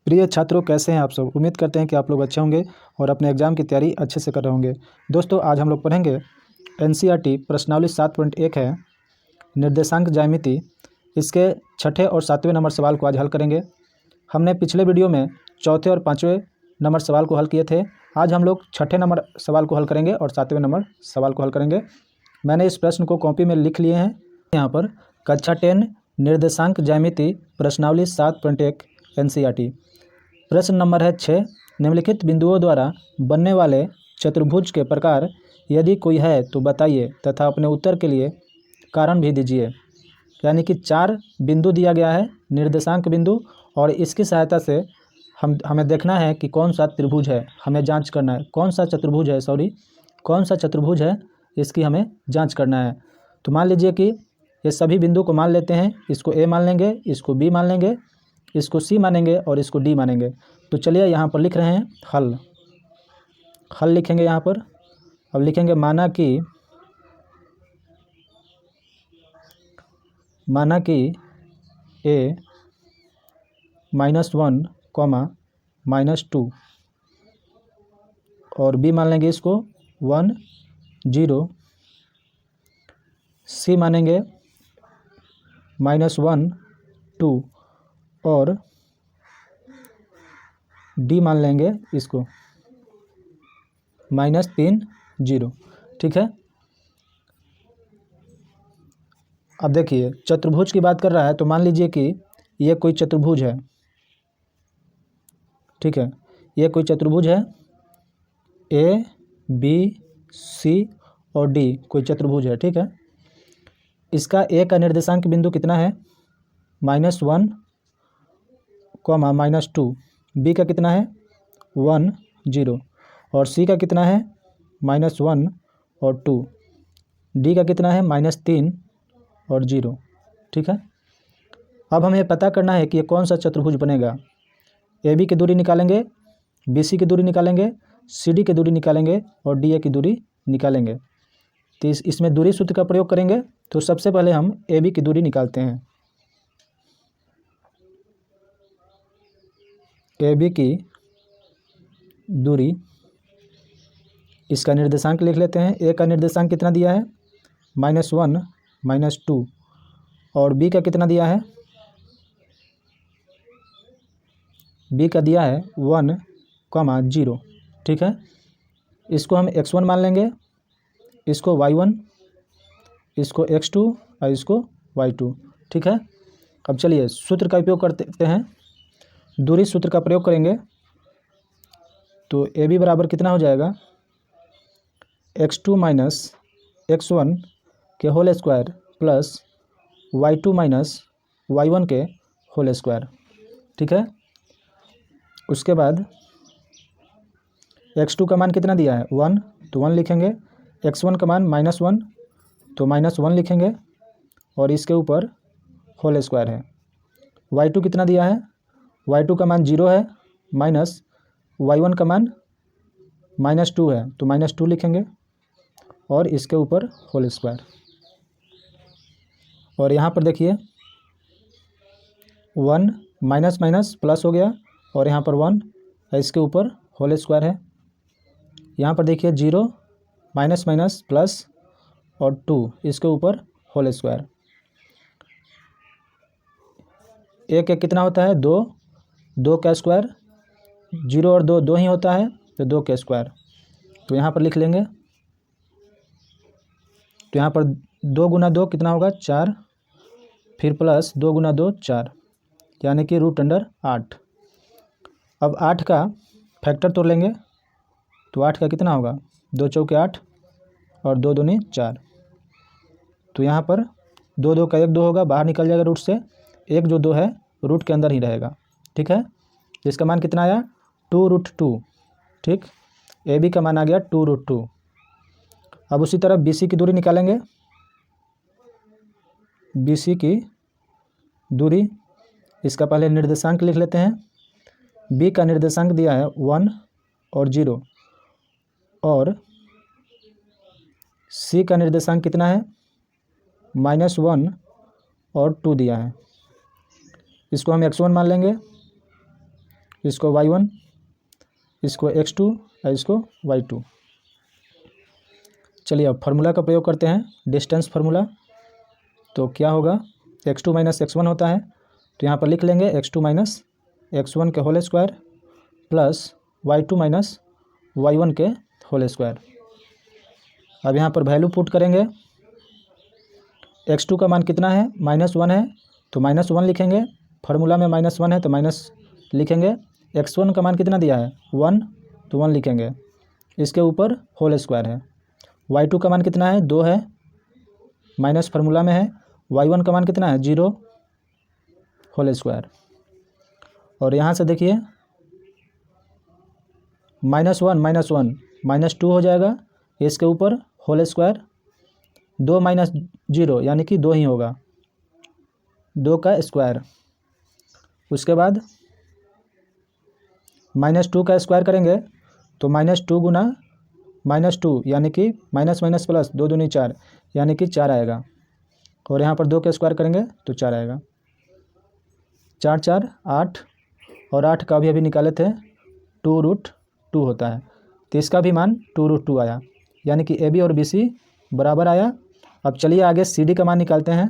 प्रिय छात्रों, कैसे हैं आप सब। उम्मीद करते हैं कि आप लोग अच्छे होंगे और अपने एग्ज़ाम की तैयारी अच्छे से कर रहे होंगे। दोस्तों, आज हम लोग पढ़ेंगे एनसीईआरटी प्रश्नावली 7.1 है निर्देशांक ज्यामिति। इसके छठे और सातवें नंबर सवाल को आज हल करेंगे। हमने पिछले वीडियो में चौथे और पाँचवें नंबर सवाल को हल किए थे। आज हम लोग छठे नंबर सवाल को हल करेंगे और सातवें नंबर सवाल को हल करेंगे। मैंने इस प्रश्न को कॉपी में लिख लिए हैं यहाँ पर। कक्षा 10 निर्देशांक ज्यामिति प्रश्नावली 7.1 एनसीईआरटी। प्रश्न नंबर है 6। निम्नलिखित बिंदुओं द्वारा बनने वाले चतुर्भुज के प्रकार यदि कोई है तो बताइए तथा अपने उत्तर के लिए कारण भी दीजिए। यानी कि 4 बिंदु दिया गया है, निर्देशांक बिंदु, और इसकी सहायता से हमें देखना है कि कौन सा त्रिभुज है। हमें जांच करना है कौन सा चतुर्भुज है, इसकी हमें जांच करना है। तो मान लीजिए कि ये सभी बिंदु को मान लेते हैं। इसको ए मान लेंगे, इसको बी मान लेंगे, इसको सी मानेंगे और इसको डी मानेंगे। तो चलिए यहाँ पर लिख रहे हैं हल लिखेंगे यहाँ पर। अब लिखेंगे माना कि ए -1, -2 और बी मान लेंगे इसको 1, 0, सी मानेंगे -1, 2 और डी मान लेंगे इसको -3, 0। ठीक है। अब देखिए, चतुर्भुज की बात कर रहा है तो मान लीजिए कि ये कोई चतुर्भुज है। ठीक है, ये कोई चतुर्भुज है, ए बी सी और डी कोई चतुर्भुज है। ठीक है, इसका ए का निर्देशांक बिंदु कितना है? -1, -2। बी का कितना है? 1, 0। और सी का कितना है? -1 और 2। डी का कितना है? -3 और 0। ठीक है, अब हमें पता करना है कि ये कौन सा चतुर्भुज बनेगा। ए बी की दूरी निकालेंगे, बी सी की दूरी निकालेंगे, सी डी की दूरी निकालेंगे और डी ए की दूरी निकालेंगे। तो इसमें दूरी सूत्र का प्रयोग करेंगे। तो सबसे पहले हम ए बी की दूरी निकालते हैं। ए बी की दूरी, इसका निर्देशांक लिख लेते हैं। ए का निर्देशांक कितना दिया है? -1, -2 और बी का कितना दिया है? बी का दिया है 1, 0। ठीक है, इसको हम x1 मान लेंगे, इसको y1, इसको x2 और इसको y2। ठीक है, अब चलिए सूत्र का उपयोग करते हैं। दूरी सूत्र का प्रयोग करेंगे तो ए बी बराबर कितना हो जाएगा? x2 - x1 के whole square plus y2 - y1 के होल स्क्वायर। ठीक है, उसके बाद x2 का मान कितना दिया है? 1, तो 1 लिखेंगे। x1 का मान -1, तो -1 लिखेंगे और इसके ऊपर होल स्क्वायर है। y2 कितना दिया है? y2 का मान 0 है, माइनस y1 का मान -2 है, तो -2 लिखेंगे और इसके ऊपर होल स्क्वायर। और यहाँ पर देखिए 1 माइनस माइनस प्लस हो गया और यहाँ पर 1 इसके ऊपर होल स्क्वायर है। यहाँ पर देखिए 0 माइनस माइनस प्लस और 2 इसके ऊपर होल स्क्वायर। एक कितना होता है? 2, 2 का स्क्वायर। 0 और 2 2 ही होता है, तो 2 का स्क्वायर। तो यहाँ पर लिख लेंगे। तो यहाँ पर 2 × 2 कितना होगा? 4, फिर प्लस 2 × 2 4, यानी कि √8। अब 8 का फैक्टर तोड़ लेंगे तो 8 का कितना होगा? 2 चौके 8 और 2 दूनी 4। तो यहाँ पर 2 2 का 1 2 होगा, बाहर निकल जाएगा रूट से। 1 जो 2 है रूट के अंदर ही रहेगा। ठीक है, इसका मान कितना आया? 2√2। ठीक, ए बी का मान आ गया 2√2। अब उसी तरह बी सी की दूरी निकालेंगे। बी सी की दूरी, इसका पहले निर्देशांक लिख लेते हैं। बी का निर्देशांक दिया है 1 और 0 और सी का निर्देशांक कितना है? -1 और 2 दिया है। इसको हम x1 मान लेंगे, इसको y1, इसको x2 और इसको y2। चलिए अब फार्मूला का प्रयोग करते हैं, डिस्टेंस फार्मूला। तो क्या होगा, x2 माइनस x1 होता है, तो यहाँ पर लिख लेंगे x2 माइनस x1 के whole square plus y2 minus y1 के होल स्क्वायर। अब यहाँ पर वैल्यू पुट करेंगे, x2 का मान कितना है, -1 है, तो -1 लिखेंगे। फार्मूला में -1 है तो माइनस लिखेंगे। x1 का मान कितना दिया है, 1, तो 1 लिखेंगे। इसके ऊपर होल स्क्वायर है। y2 का मान कितना है, 2 है, माइनस फार्मूला में है। y1 का मान कितना है, 0, होल स्क्वायर। और यहाँ से देखिए -1 -2 हो जाएगा, इसके ऊपर होल स्क्वायर। 2 माइनस 0 यानी कि 2 ही होगा, 2 का स्क्वायर। उसके बाद -2 का स्क्वायर करेंगे तो -2 गुना -2 यानी कि माइनस माइनस प्लस, 2 दूनी 4 यानी कि 4 आएगा। और यहाँ पर 2 का स्क्वायर करेंगे तो 4 आएगा। 4 4 8, और 8 का भी अभी निकाले थे, 2√2 होता है, तो इसका भी मान 2√2 आया, यानी कि AB और BC बराबर आया। अब चलिए आगे CD का मान निकालते हैं।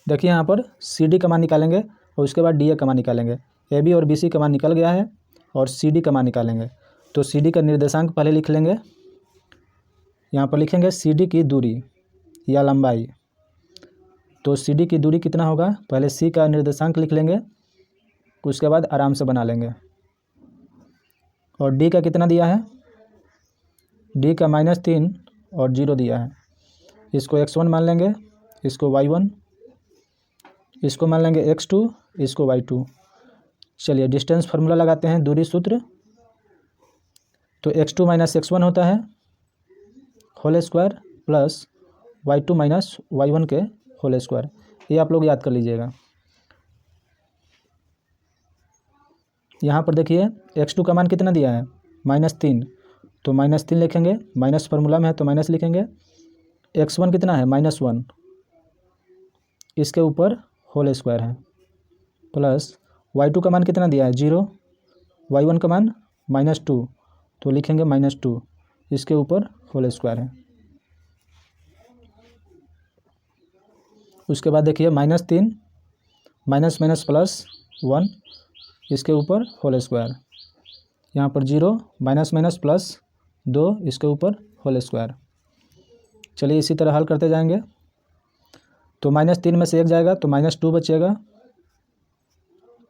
देखिए यहाँ पर CD का मान निकालेंगे और उसके बाद DA का मान निकालेंगे। AB और BC का मान निकल गया है और CD का मान निकालेंगे। तो CD का निर्देशांक पहले लिख लेंगे। यहाँ पर लिखेंगे CD की दूरी या लंबाई। तो CD की दूरी कितना होगा, पहले C का निर्देशांक लिख लेंगे, उसके बाद आराम से बना लेंगे। और D का कितना दिया है, D का -3 और 0 दिया है। इसको x1 मान लेंगे, इसको y1, इसको मान लेंगे x2, इसको y2। चलिए डिस्टेंस फार्मूला लगाते हैं, दूरी सूत्र। तो x2 माइनस x1 होता है whole square plus y2 minus y1 के होल स्क्वायर। ये आप लोग याद कर लीजिएगा। यहाँ पर देखिए x2 का मान कितना दिया है, -3, तो -3 लिखेंगे, माइनस फार्मूला में है तो माइनस लिखेंगे। x1 कितना है, -1, इसके ऊपर होल स्क्वायर है, प्लस y2 का मान कितना दिया है, 0, y1 का मान -2, तो लिखेंगे -2, इसके ऊपर होल स्क्वायर है। उसके बाद देखिए -3 माइनस माइनस प्लस 1, इसके ऊपर होल स्क्वायर। यहाँ पर 0 माइनस माइनस प्लस 2, इसके ऊपर होल स्क्वायर। चलिए इसी तरह हल करते जाएंगे। तो -3 में से 1 जाएगा तो -2 बचेगा,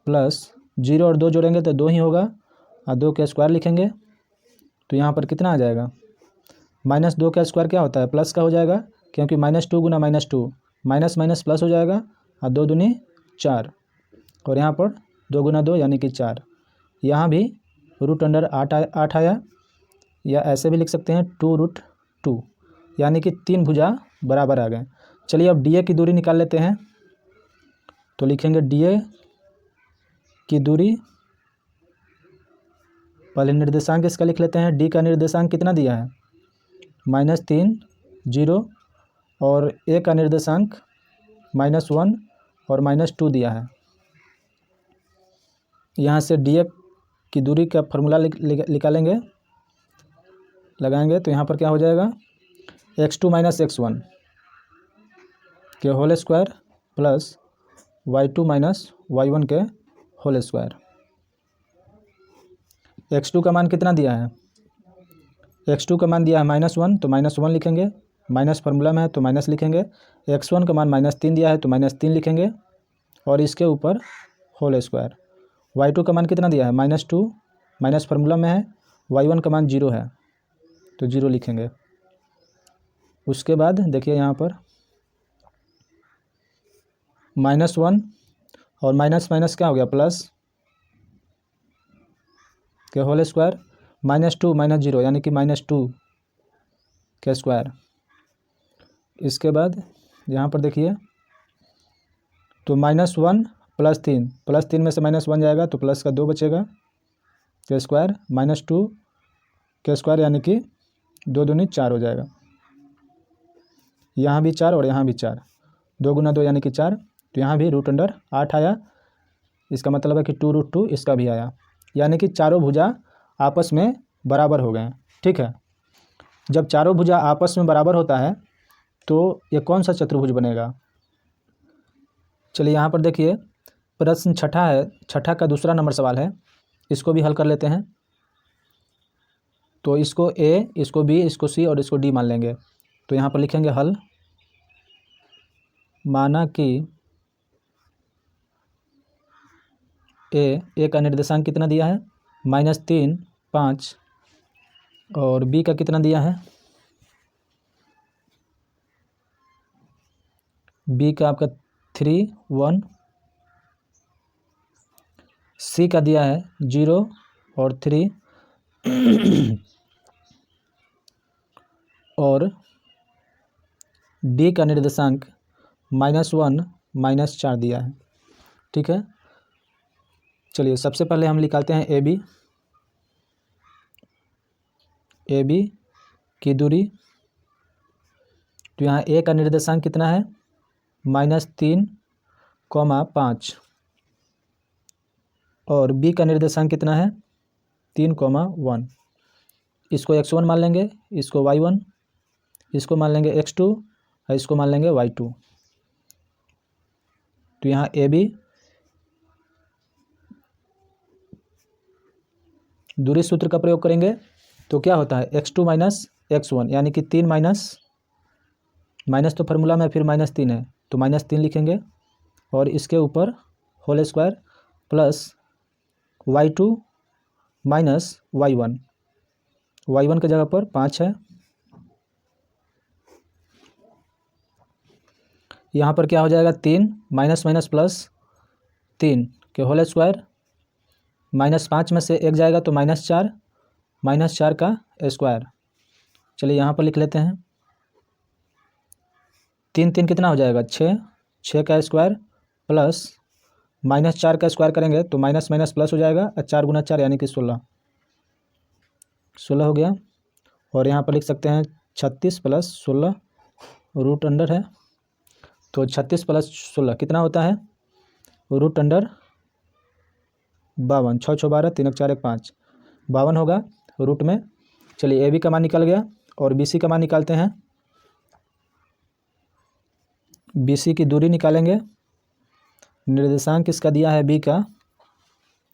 प्लस 0 और 2 जोड़ेंगे तो 2 ही होगा, और 2 का स्क्वायर लिखेंगे। तो यहाँ पर कितना आ जाएगा, -2 का स्क्वायर क्या होता है, प्लस का हो जाएगा, क्योंकि -2 गुना -2, माइनस माइनस प्लस हो जाएगा, और 2 दूनी 4, और यहाँ पर 2 गुना 2 यानी कि 4। यहाँ भी √8 आया, या ऐसे भी लिख सकते हैं 2√2, यानी कि 3 भुजा बराबर आ गए। चलिए अब DA की दूरी निकाल लेते हैं। तो लिखेंगे DA की दूरी, पहले निर्देशांक इसका लिख लेते हैं। D का निर्देशांक कितना दिया है, -3, 0, और A का निर्देशांक -1 और -2 दिया है। यहाँ से DA की दूरी का फार्मूला निकालेंगे, लगाएंगे, तो यहाँ पर क्या हो जाएगा, x2 माइनस x1 के whole square plus y2 minus y1 के होल स्क्वायर। x2 का मान कितना दिया है, x2 का मान दिया है -1, तो -1 लिखेंगे, माइनस फार्मूला में है तो माइनस लिखेंगे। x1 का मान -3 दिया है तो -3 लिखेंगे, और इसके ऊपर होल स्क्वायर। y2 का मान कितना दिया है, -2, माइनस फार्मूला में है। y1 का मान 0 है तो 0 लिखेंगे। उसके बाद देखिए यहाँ पर -1 और माइनस माइनस क्या हो गया, प्लस के होल स्क्वायर, -2 - 0 यानी कि -2 के स्क्वायर। इसके बाद यहाँ पर देखिए, तो -1 + 3 में से -1 जाएगा तो प्लस का 2 बचेगा के स्क्वायर, -2 के स्क्वायर यानी कि 2 दूनी 4 हो जाएगा। यहाँ भी 4 और यहाँ भी 4, 2 गुना 2 यानी कि 4, तो यहाँ भी √8 आया। इसका मतलब है कि 2√2 इसका भी आया, यानी कि चारों भुजा आपस में बराबर हो गए। ठीक है, जब चारों भुजा आपस में बराबर होता है तो ये कौन सा चतुर्भुज बनेगा? चलिए यहाँ पर देखिए, प्रश्न छठा है, छठा का दूसरा नंबर सवाल है, इसको भी हल कर लेते हैं। तो इसको ए, इसको बी, इसको सी और इसको डी मान लेंगे। तो यहाँ पर लिखेंगे हल। माना कि ए का निर्देशांक कितना दिया है? -3, 5, और बी का कितना दिया है? बी का आपका 3, 1, सी का दिया है 0 और 3 और डी का निर्देशांक -1, -4 दिया है। ठीक है, चलिए सबसे पहले हम निकालते हैं ए बी की दूरी। तो यहाँ ए का निर्देशांक कितना है? -3, 5, और बी का निर्देशांक कितना है? 3, 1। इसको x1 मान लेंगे, इसको y1, इसको मान लेंगे x2 और इसको मान लेंगे y2। तो यहाँ ए बी दूरी सूत्र का प्रयोग करेंगे तो क्या होता है? x2 - x1, यानी कि 3 माइनस तो फार्मूला में फिर -3 है तो -3 लिखेंगे, और इसके ऊपर whole square plus y2 - y1 के जगह पर 5 है। यहाँ पर क्या हो जाएगा? 3 माइनस प्लस 3 के होल स्क्वायर, -5 में से 1 जाएगा तो -4 का स्क्वायर। चलिए यहाँ पर लिख लेते हैं। 3 कितना हो जाएगा? 6 का स्क्वायर प्लस -4 का स्क्वायर करेंगे तो माइनस प्लस हो जाएगा, और 4 × 4 यानी कि 16 हो गया। और यहाँ पर लिख सकते हैं 36 + 16 रूट अंडर है, तो 36 + 16 कितना होता है? Root under 52। 6 × 6 12, 3 × 4 = 5, 52 होगा रूट में। चलिए ए बी का मान निकल गया, और बी सी का मान निकालते हैं। बी सी की दूरी निकालेंगे। निर्देशांक इसका दिया है बी का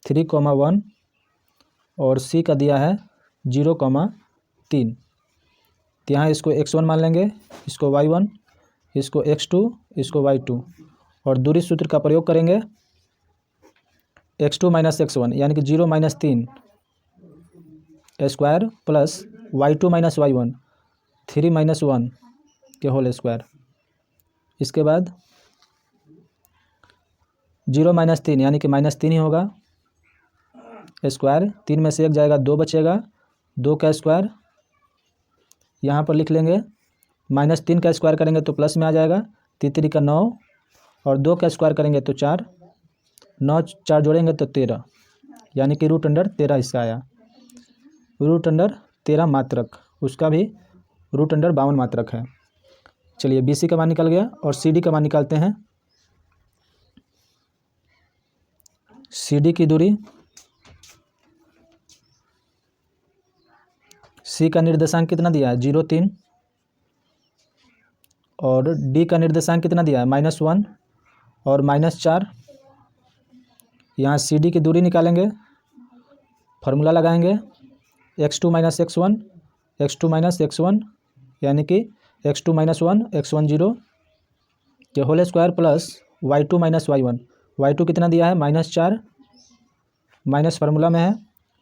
3, 1 और सी का दिया है 0, 3। तो यहाँ इसको x1 मान लेंगे, इसको y1, इसको x2, इसको y2, और दूरी सूत्र का प्रयोग करेंगे। x2 - x1 यानी कि 0 - 3 स्क्वायर प्लस y2 - y1 3 - 1 के होल स्क्वायर। इसके बाद 0 - 3 यानी कि -3 ही होगा स्क्वायर, 3 में से 1 जाएगा, 2 बचेगा, 2 का स्क्वायर। यहाँ पर लिख लेंगे, -3 का स्क्वायर करेंगे तो प्लस में आ जाएगा, 3 का 9, और 2 का स्क्वायर करेंगे तो 4, 9 4 जोड़ेंगे तो 13, यानी कि रूट अंडर 13 इसका आया। रूट अंडर 13 मात्रक, उसका भी रूट अंडर 52 मात्रक है। चलिए बी सी का मान निकल गया, और सी डी का मान निकालते हैं। सी डी की दूरी, सी का निर्देशांक कितना दिया है? 0, 3, और डी का निर्देशांक कितना दिया है? -1 और -4। यहाँ सी डी की दूरी निकालेंगे, फार्मूला लगाएंगे, x2 - x1, x2 - x1 यानी कि x2 - 1, x1 0 के whole square plus y2 - y1। y2 कितना दिया है? -4, माइनस फार्मूला में है,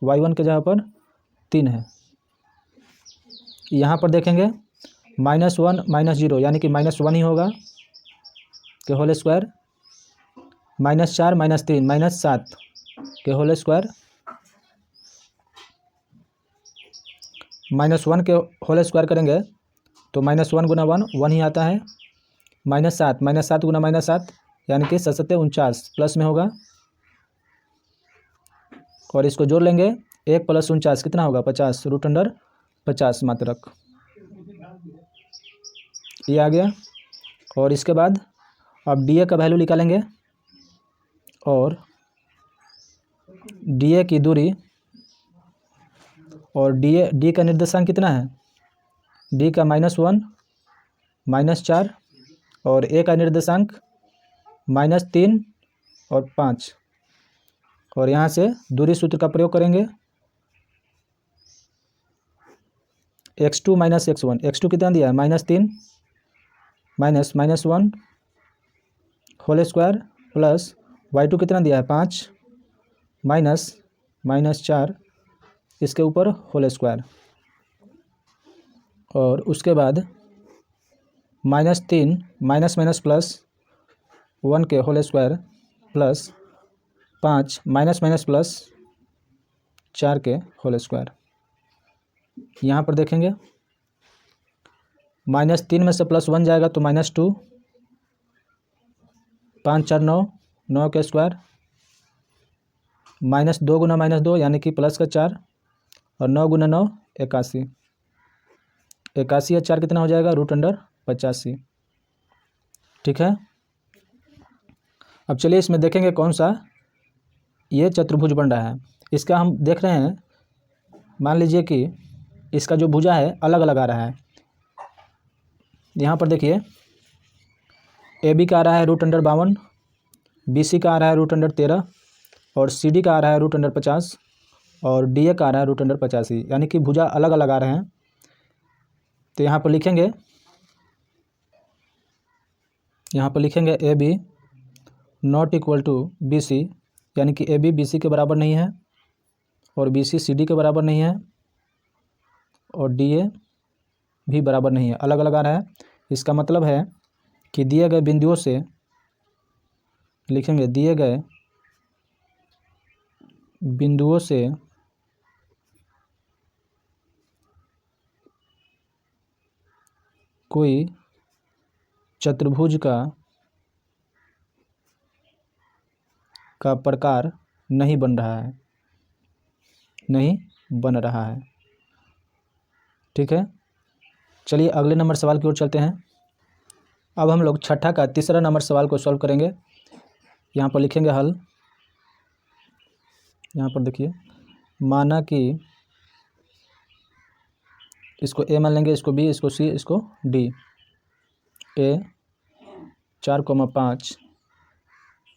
y1 के जगह पर 3 है। यहाँ पर देखेंगे -1 - 0 यानी कि -1 ही होगा के होल स्क्वायर, -4 - 3 -7 के होल स्क्वायर, -1 के होल स्क्वायर करेंगे तो -1 × 1 1 ही आता है, -7 × -7 यानी कि 7 × 49 प्लस में होगा, और इसको जोड़ लेंगे, 1 + 49 कितना होगा? 50, रूट अंडर 50 मात्रक, ये आ गया। और इसके बाद अब डी ए का वैल्यू निकालेंगे, और डी ए की दूरी और डी का निर्देशांक कितना है, डी का -1 -4 और ए का निर्देशांक -3 और 5। और यहाँ से दूरी सूत्र का प्रयोग करेंगे, x2 - x1, x2 कितना दिया है -3 -1 होल स्क्वायर प्लस y2 कितना दिया है 5 -4 इसके ऊपर होल स्क्वायर, और उसके बाद -3 माइनस प्लस 1 के whole square plus 5 minus plus 4 के होल स्क्वायर। यहाँ पर देखेंगे -3 में से +1 जाएगा तो -2, 5 4 9, 9 के स्क्वायर, -2 गुना -2 यानी कि प्लस का 4, और 9 गुना 9 81, 81 या 4 कितना हो जाएगा √85। ठीक है। अब चलिए इसमें देखेंगे कौन सा ये चतुर्भुज बन रहा है। इसका हम देख रहे हैं, मान लीजिए कि इसका जो भुजा है अलग अलग आ रहा है। यहाँ पर देखिए AB का आ रहा है √52, BC का आ रहा है √13 और CD का आ रहा है √50 और DA का आ रहा है √85, यानी कि भुजा अलग अलग आ रहे हैं। तो यहाँ पर लिखेंगे AB ≠ BC, यानी कि AB BC के बराबर नहीं है और BC CD के बराबर नहीं है और DA भी बराबर नहीं है, अलग अलग आ रहा है। इसका मतलब है कि दिए गए बिंदुओं से लिखेंगे, दिए गए बिंदुओं से कोई चतुर्भुज का प्रकार नहीं बन रहा है। ठीक है। चलिए अगले नंबर सवाल की ओर चलते हैं। अब हम लोग छठा का तीसरा नंबर सवाल को सॉल्व करेंगे। यहाँ पर लिखेंगे हल। यहाँ पर देखिए, माना कि इसको ए मान लेंगे, इसको बी, इसको सी, इसको डी। ए 4,5,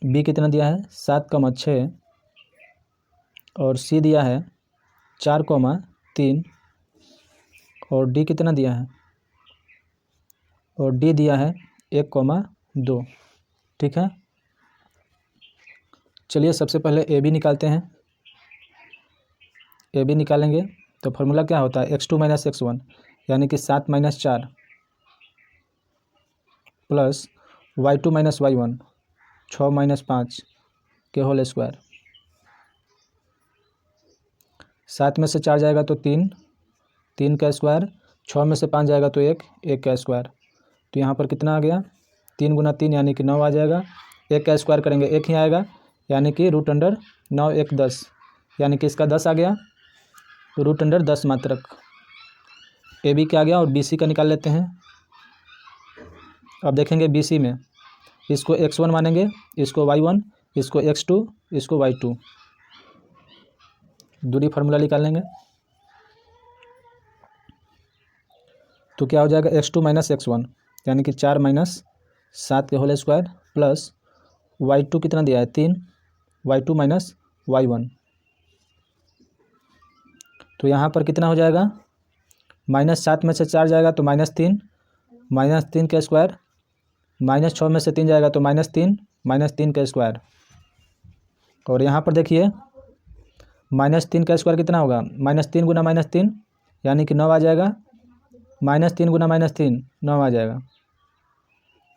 बी कितना दिया है 7,6 और सी दिया है 4,3 और डी कितना दिया है, और डी दिया है 1,2। ठीक है। चलिए सबसे पहले ए बी निकालते हैं। ए बी निकालेंगे तो फॉर्मूला क्या होता है, x2 - x1 यानी कि 7 - 4 प्लस y2 - y1 6 - 5 के होल स्क्वायर। 7 में से 4 जाएगा तो 3, 3 का स्क्वायर, 6 में से 5 जाएगा तो 1, 1 का स्क्वायर। तो यहाँ पर कितना आ गया, 3 गुना 3 यानी कि 9 आ जाएगा। 1 का स्क्वायर करेंगे 1 ही आएगा, यानी कि √9 1 10, यानी कि इसका 10 आ गया, √10 मात्रक। ए बी क्या आ गया और बी सी का निकाल लेते हैं। अब देखेंगे बी सी में, इसको x1 मानेंगे, इसको y1, इसको x2, इसको y2। दूरी फार्मूला निकाल लेंगे तो क्या हो जाएगा, x2 - x1 यानी कि 4 - 7 के होल स्क्वायर प्लस y2 कितना दिया है 3, y2 - y1। तो यहाँ पर कितना हो जाएगा, -7 में से 4 जाएगा तो -3, -3 का स्क्वायर, -6 में से 3 जाएगा तो -3, -3 का स्क्वायर। और यहाँ पर देखिए -3 का स्क्वायर कितना होगा, -3 गुना -3 यानी कि 9 आ जाएगा, -3 गुना -3 9 आ जाएगा,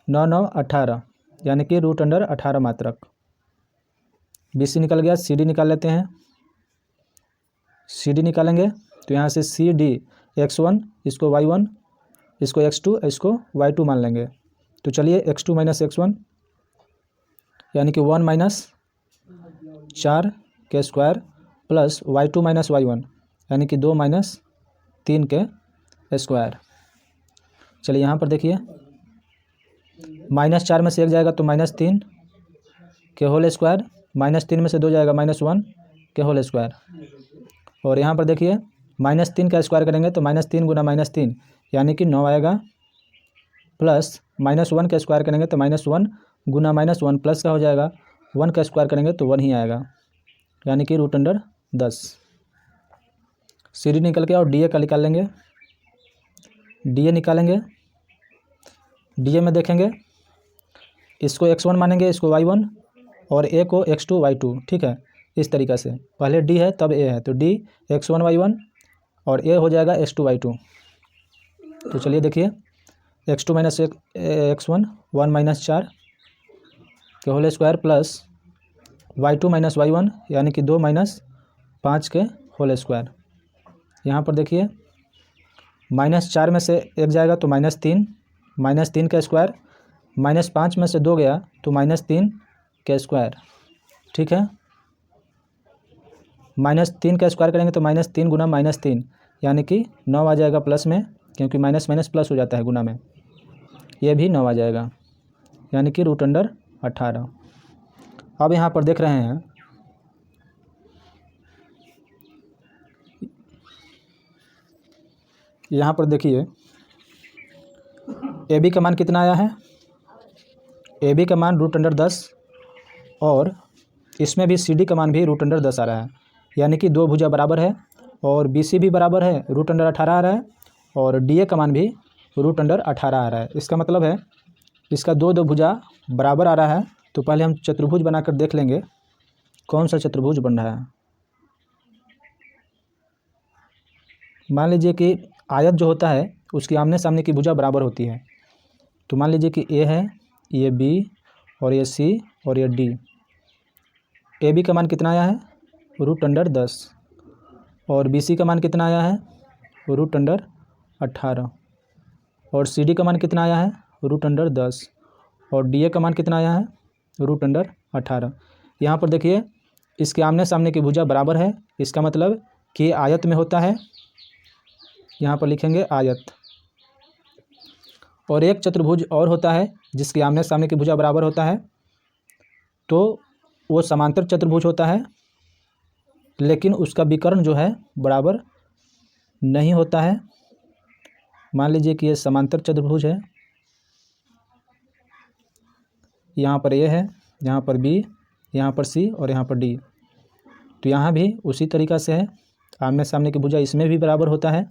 9 9 18 यानी कि √18 मात्रक। बी सी निकल गया। सी डी निकाल लेते हैं। सी डी निकालेंगे तो यहाँ से सी डी x1, इसको y1, इसको x2, इसको y2 मान लेंगे। तो चलिए x2 - x1 यानी कि 1 - 4 के स्क्वायर प्लस y2 - y1 यानी कि 2 - 3 के स्क्वायर। चलिए यहाँ पर देखिए, -4 में से 1 जाएगा तो -3 के होल स्क्वायर, -3 में से 2 जाएगा -1 के होल स्क्वायर। और यहाँ पर देखिए -3 का स्क्वायर करेंगे तो -3 गुना -3 यानी कि 9 आएगा, प्लस -1 का स्क्वायर करेंगे तो -1 गुना -1 प्लस का हो जाएगा, 1 का स्क्वायर करेंगे तो 1 ही आएगा, यानी कि √10। सी डी निकल के और डी ए का निकाल लेंगे। डी ए निकालेंगे, डी ए में देखेंगे इसको x1 मानेंगे, इसको y1 और a को x2 y2, ठीक है। इस तरीक़ा से पहले d है तब a है, तो d x1 y1 और a हो जाएगा x2 y2। तो चलिए देखिए x2 माइनस x1 1 - 4 के whole square plus y2 minus y1 यानी कि 2 - 5 के होल स्क्वायर। यहाँ पर देखिए -4 में से 1 जाएगा तो -3, -3 का स्क्वायर, -5 में से 2 गया तो -3 का स्क्वायर, ठीक है। -3 का स्क्वायर करेंगे तो -3 गुना -3 यानी कि 9 आ जाएगा प्लस में, क्योंकि माइनस माइनस प्लस हो जाता है गुना में, ये भी 9 आ जाएगा, यानी कि √18। अब यहाँ पर देख रहे हैं यहाँ पर देखिए ए बी का मान कितना आया है, ए बी का मान √10 और इसमें भी सी डी का मान भी √10 आ रहा है, यानी कि 2 भुजा बराबर है, और बी सी भी बराबर है, √18 आ रहा है, और डी ए का मान भी √18 आ रहा है। इसका मतलब है इसका 2 भुजा बराबर आ रहा है। तो पहले हम चतुर्भुज बनाकर देख लेंगे कौन सा चतुर्भुज बन रहा है। मान लीजिए कि आयत जो होता है उसकी आमने सामने की भुजा बराबर होती है। तो मान लीजिए कि ए है, ये बी और ये सी और ये डी। ए बी का मान कितना आया है, √10, और बी सी का मान कितना आया है, √18, और सी डी का मान कितना आया है, √10, और डी ए का मान कितना आया है, √18। यहाँ पर देखिए इसके आमने सामने की भुजा बराबर है, इसका मतलब कि आयत में होता है, यहाँ पर लिखेंगे आयत। और एक चतुर्भुज और होता है जिसके आमने सामने की भुजा बराबर होता है, तो वो समांतर चतुर्भुज होता है, लेकिन उसका विकर्ण जो है बराबर नहीं होता है। मान लीजिए कि ये समांतर चतुर्भुज है, यहाँ पर ए है, यहाँ पर बी, यहाँ पर सी और यहाँ पर डी। तो यहाँ भी उसी तरीक़ा से है, आमने सामने की भुजा इसमें भी बराबर होता है,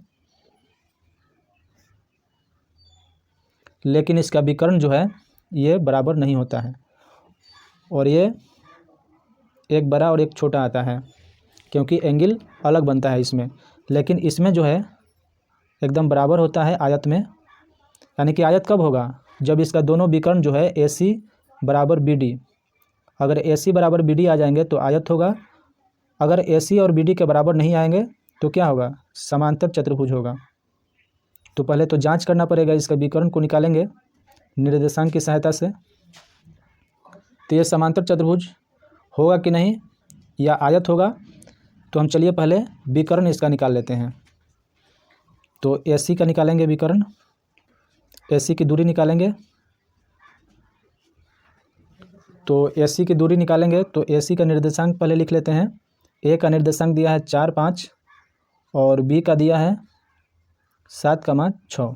लेकिन इसका विकर्ण जो है ये बराबर नहीं होता है, और ये एक बड़ा और एक छोटा आता है, क्योंकि एंगल अलग बनता है इसमें। लेकिन इसमें जो है एकदम बराबर होता है आयत में। यानी कि आयत कब होगा, जब इसका दोनों विकर्ण जो है ए सी बराबर बी डी। अगर ए सी बराबर बी डी आ जाएंगे तो आयत होगा, अगर ए सी और बी डी के बराबर नहीं आएंगे तो क्या होगा, समांतर चतुर्भुज होगा। तो पहले तो जांच करना पड़ेगा, इसका विकर्ण को निकालेंगे निर्देशांक की सहायता से। तो ये समांतर चतुर्भुज होगा कि नहीं या आयत होगा, तो हम चलिए पहले विकर्ण इसका निकाल लेते हैं। तो ए सी का निकालेंगे विकर्ण, ए सी की दूरी निकालेंगे। तो ए सी की दूरी निकालेंगे तो ए सी का निर्देशांक पहले लिख लेते हैं। ए का निर्देशांक दिया है 4, 5 और बी का दिया है 7, 6।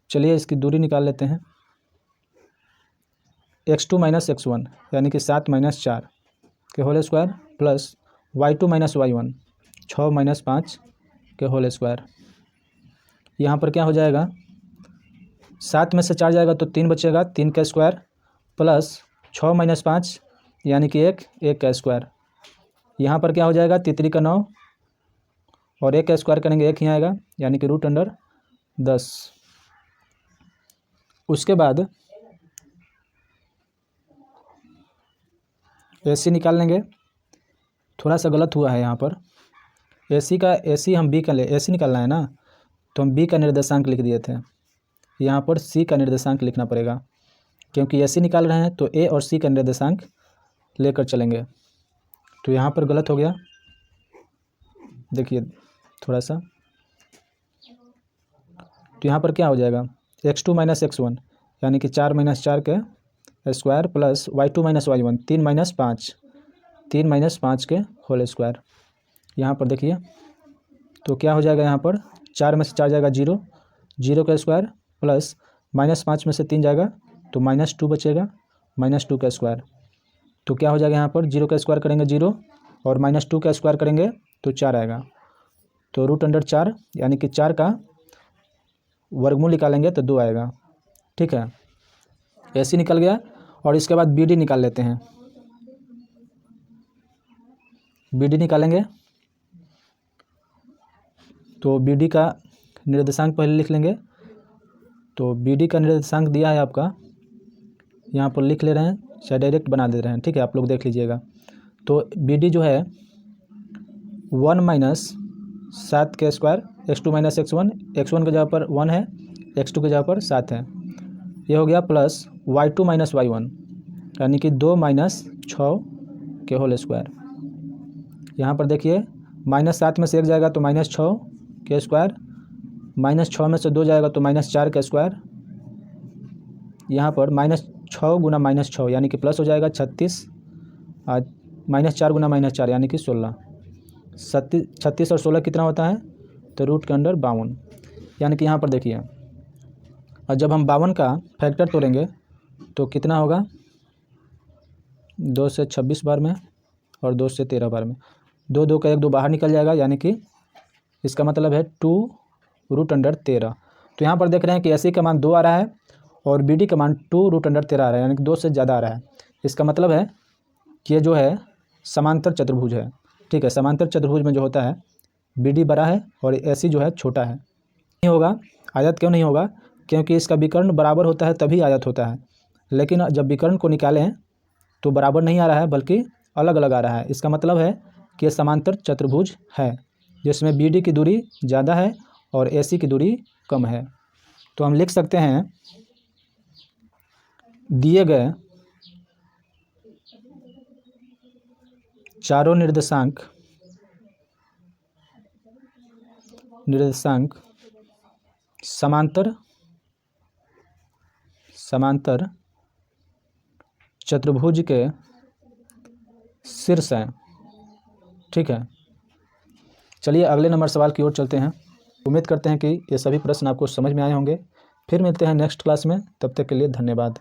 चलिए इसकी दूरी निकाल लेते हैं। x2 - x1 यानी कि 7 - 4 के whole square plus y2 - y1 6 - 5 के होल स्क्वायर। यहाँ पर क्या हो जाएगा, 7 में से 4 जाएगा तो 3 बचेगा, 3 का स्क्वायर प्लस 6 - 5 यानी कि 1 का स्क्वायर। यहाँ पर क्या हो जाएगा, 3 का 9 और 1 का स्क्वायर करेंगे 1 ही आएगा, यानी कि √10। उसके बाद ए सी निकाल लेंगे। थोड़ा सा गलत हुआ है यहाँ पर, ए सी हम बी का ए सी निकालना है ना, तो हम बी का निर्देशांक लिख दिए थे, यहाँ पर सी का निर्देशांक लिखना पड़ेगा, क्योंकि ए सी निकाल रहे हैं तो ए और सी का निर्देशांक लेकर चलेंगे। तो यहाँ पर गलत हो गया, देखिए थोड़ा सा। तो यहाँ पर क्या हो जाएगा, x2 - x1 यानी कि 4 - 4 के स्क्वायर प्लस y2 - y1 3 - 5 के होल स्क्वायर। यहाँ पर देखिए तो क्या हो जाएगा, यहाँ पर 4 में से 4 जाएगा 0, 0 का स्क्वायर प्लस -5 में से 3 जाएगा तो -2 बचेगा, -2 का स्क्वायर। तो क्या हो जाएगा, यहाँ पर 0 का स्क्वायर करेंगे 0 और -2 का स्क्वायर करेंगे तो 4 आएगा। तो √4 यानी कि 4 का वर्गमूल निकालेंगे तो 2 आएगा। ठीक है, ऐसे निकल गया। और इसके बाद BD निकाल लेते हैं। BD निकालेंगे तो BD का निर्देशांक पहले लिख लेंगे। तो BD का निर्देशांक दिया है आपका, यहाँ पर लिख ले रहे हैं, चाहे डायरेक्ट बना दे रहे हैं। ठीक है, आप लोग देख लीजिएगा। तो BD जो है 1 - 7 का स्क्वायर x2 - x1, x1 की जगह पर 1 है, x2 की जगह पर 7 है, ये हो गया प्लस y2 - y1 यानी कि 2 - 6 के होल स्क्वायर। यहाँ पर देखिए -7 में से 1 जाएगा तो -6 के स्क्वायर, -6 में से 2 जाएगा तो -4 का स्क्वायर। यहाँ पर -6 गुना -6 यानी कि प्लस हो जाएगा 36, -4 गुना -4 यानी कि 16। 36 और 16 कितना होता है, तो √52 यानी कि यहाँ पर देखिए। और जब हम 52 का फैक्टर तोड़ेंगे तो कितना होगा, 2 से 26 बार में और 2 से 13 बार में, 2 का 1 2 बाहर निकल जाएगा, यानी कि इसका मतलब है 2√13। तो यहाँ पर देख रहे हैं कि AC का मान 2 आ रहा है और BD का मान 2√13 आ रहा है, यानी कि 2 से ज़्यादा आ रहा है। इसका मतलब है कि ये जो है समांतर चतुर्भुज है। ठीक है, समांतर चतुर्भुज में जो होता है BD बड़ा है और AC जो है छोटा है। नहीं होगा, आयत क्यों नहीं होगा, क्योंकि इसका विकर्ण बराबर होता है तभी आयत होता है। लेकिन जब विकर्ण को निकालें तो बराबर नहीं आ रहा है बल्कि अलग अलग आ रहा है। इसका मतलब है कि ये समांतर चतुर्भुज है जिसमें BD की दूरी ज़्यादा है और AC की दूरी कम है। तो हम लिख सकते हैं दिए गए चारों निर्देशांक समांतर चतुर्भुज के शीर्ष हैं। ठीक है, चलिए अगले नंबर सवाल की ओर चलते हैं। उम्मीद करते हैं कि ये सभी प्रश्न आपको समझ में आए होंगे। फिर मिलते हैं नेक्स्ट क्लास में, तब तक के लिए धन्यवाद।